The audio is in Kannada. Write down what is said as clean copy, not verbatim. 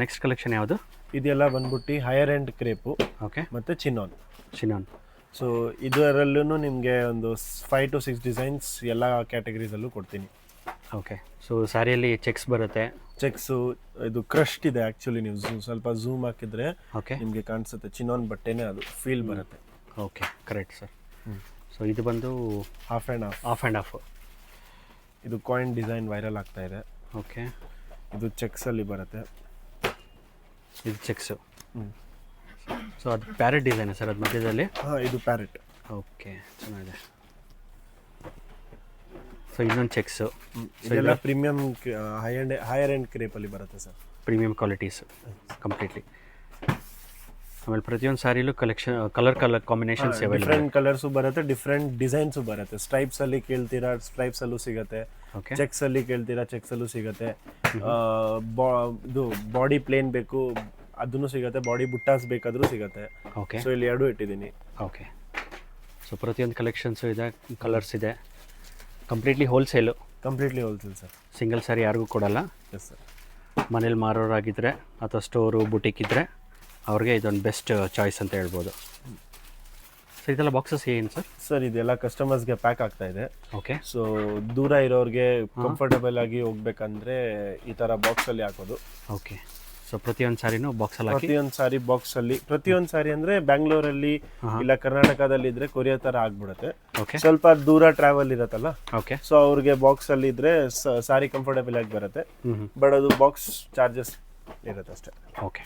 ನೆಕ್ಸ್ಟ್ ಕಲೆಕ್ಷನ್ ಯಾವುದು? ಇದೆಲ್ಲ ಬಂದ್ಬಿಟ್ಟು ಹೈಯರ್ ಎಂಡ್ ಕ್ರೇಪು ಓಕೆ, ಮತ್ತು ಚಿನಾನ್. ಚಿನಾನ್. ಸೊ ಇದರಲ್ಲೂ ನಿಮಗೆ ಒಂದು 5 to 6 ಡಿಸೈನ್ಸ್ ಎಲ್ಲ ಕ್ಯಾಟಗರೀಸಲ್ಲೂ ಕೊಡ್ತೀನಿ. ಓಕೆ, ಸೊ ಸ್ಯಾರಿಯಲ್ಲಿ ಚೆಕ್ಸ್ ಬರುತ್ತೆ. ಚೆಕ್ಸು, ಇದು ಕ್ರಶ್ಡ್ ಇದೆ ಆ್ಯಕ್ಚುಲಿ. ನೀವು ಸ್ವಲ್ಪ ಝೂಮ್ ಹಾಕಿದ್ರೆ ಓಕೆ, ನಿಮಗೆ ಕಾಣಿಸುತ್ತೆ. ಚಿನಾನ್ ಬಟ್ಟೆನೇ ಅದು ಫೀಲ್ ಬರುತ್ತೆ. Okay, correct sir. ಸೊ ಇದು ಬಂದು ಹಾಫ್ ಆ್ಯಂಡ್ ಹಾಫ್. ಇದು ಕಾಯಿನ್ ಡಿಸೈನ್ ವೈರಲ್ ಆಗ್ತಾ ಇದೆ. ಓಕೆ, ಇದು ಚೆಕ್ಸಲ್ಲಿ ಬರುತ್ತೆ. ಇದು ಚೆಕ್ಸು. ಸೊ ಅದು ಪ್ಯಾರೆಟ್ ಡಿಸೈನ್ ಸರ್, ಅದು ಮಧ್ಯದಲ್ಲಿ? ಹಾಂ, ಇದು ಪ್ಯಾರೆಟ್. ಓಕೆ, ಚೆನ್ನಾಗಿದೆ. ಸೊ ಇನ್ನೊಂದು ಚೆಕ್ಸು. ಇದೆಲ್ಲ ಪ್ರೀಮಿಯಂ ಹೈಯರ್ ಎಂಡ್ ಕ್ರೇಪಲ್ಲಿ ಬರುತ್ತೆ ಸರ್. Premium qualities completely. ಆಮೇಲೆ ಪ್ರತಿಯೊಂದು ಸ್ಯಾರಿಲೂ ಕಲರ್ ಕಾಂಬಿನೇಷನ್ಸ್ ಡಿಫ್ರೆಂಟ್ ಕಲರ್ಸು ಬರುತ್ತೆ, ಡಿಫ್ರೆಂಟ್ ಡಿಸೈನ್ಸು ಬರುತ್ತೆ. ಸ್ಟ್ರೈಪ್ಸಲ್ಲಿ ಕೇಳ್ತೀರಾ, ಸ್ಟ್ರೈಪ್ಸಲ್ಲೂ ಸಿಗುತ್ತೆ. ಓಕೆ, ಚೆಕ್ಸಲ್ಲಿ ಕೇಳ್ತೀರಾ, ಚೆಕ್ಸಲ್ಲೂ ಸಿಗುತ್ತೆ. ಇದು ಬಾಡಿ ಪ್ಲೇನ್ ಬೇಕು ಅದನ್ನು ಸಿಗುತ್ತೆ, ಬಾಡಿ ಬುಟ್ಟಾಸ್ ಬೇಕಾದರೂ ಸಿಗುತ್ತೆ. ಓಕೆ, ಸೊ ಇಲ್ಲಿ ಎರಡೂ ಇಟ್ಟಿದ್ದೀನಿ. ಓಕೆ. ಸೊ ಪ್ರತಿಯೊಂದು ಕಲೆಕ್ಷನ್ಸು ಇದೆ, ಕಲರ್ಸ್ ಇದೆ. Completely wholesale? Completely wholesale sir. Single sari ಯಾರಿಗೂ ಕೊಡಲ್ಲ? Yes sir. ಮನೇಲಿ ಮಾರೋರಾಗಿದ್ದರೆ ಅಥವಾ ಸ್ಟೋರು ಬುಟಿಕ್ ಇದ್ದರೆ ಅವ್ರಿಗೆ ಇದೊಂದು ಬೆಸ್ಟ್ ಚಾಯ್ಸ್ ಅಂತ ಹೇಳ್ಬೋದು. ಸೊ ಇದೆಲ್ಲ ಬಾಕ್ಸಸ್ ಏನು ಸರ್? ಸರ್ ಇದೆಲ್ಲ ಕಸ್ಟಮರ್ಸ್ಗೆ ಪ್ಯಾಕ್ ಆಗ್ತಾ ಇದೆ. ಓಕೆ, ಸೊ ದೂರ ಇರೋರಿಗೆ ಕಂಫರ್ಟಬಲ್ ಆಗಿ ಹೋಗ್ಬೇಕಂದ್ರೆ ಈ ಥರ ಬಾಕ್ಸಲ್ಲಿ ಹಾಕೋದು. ಓಕೆ. ಸೊ ಪ್ರತಿಯೊಂದು ಸ್ಯಾರಿನೂ ಬಾಕ್ಸಲ್ಲಿ ಹಾಕಿ? ಪ್ರತಿಯೊಂದು ಸಾರಿ ಬಾಕ್ಸಲ್ಲಿ. ಪ್ರತಿಯೊಂದು ಸಾರಿ ಅಂದರೆ ಬ್ಯಾಂಗ್ಳೂರಲ್ಲಿ ಇಲ್ಲ ಕರ್ನಾಟಕದಲ್ಲಿ ಇದ್ರೆ ಕೊರಿಯರ್ ಥರ ಆಗ್ಬಿಡುತ್ತೆ. ಓಕೆ, ಸ್ವಲ್ಪ ದೂರ ಟ್ರಾವೆಲ್ ಇರತ್ತಲ್ಲ, ಓಕೆ. ಸೊ ಅವ್ರಿಗೆ ಬಾಕ್ಸಲ್ಲಿ ಇದ್ರೆ ಸಾರಿ ಕಂಫರ್ಟಬಲ್ ಆಗಿ ಬರುತ್ತೆ. ಬಟ್ ಅದು ಬಾಕ್ಸ್ ಚಾರ್ಜಸ್ ಇರುತ್ತೆ ಅಷ್ಟೇ. ಓಕೆ.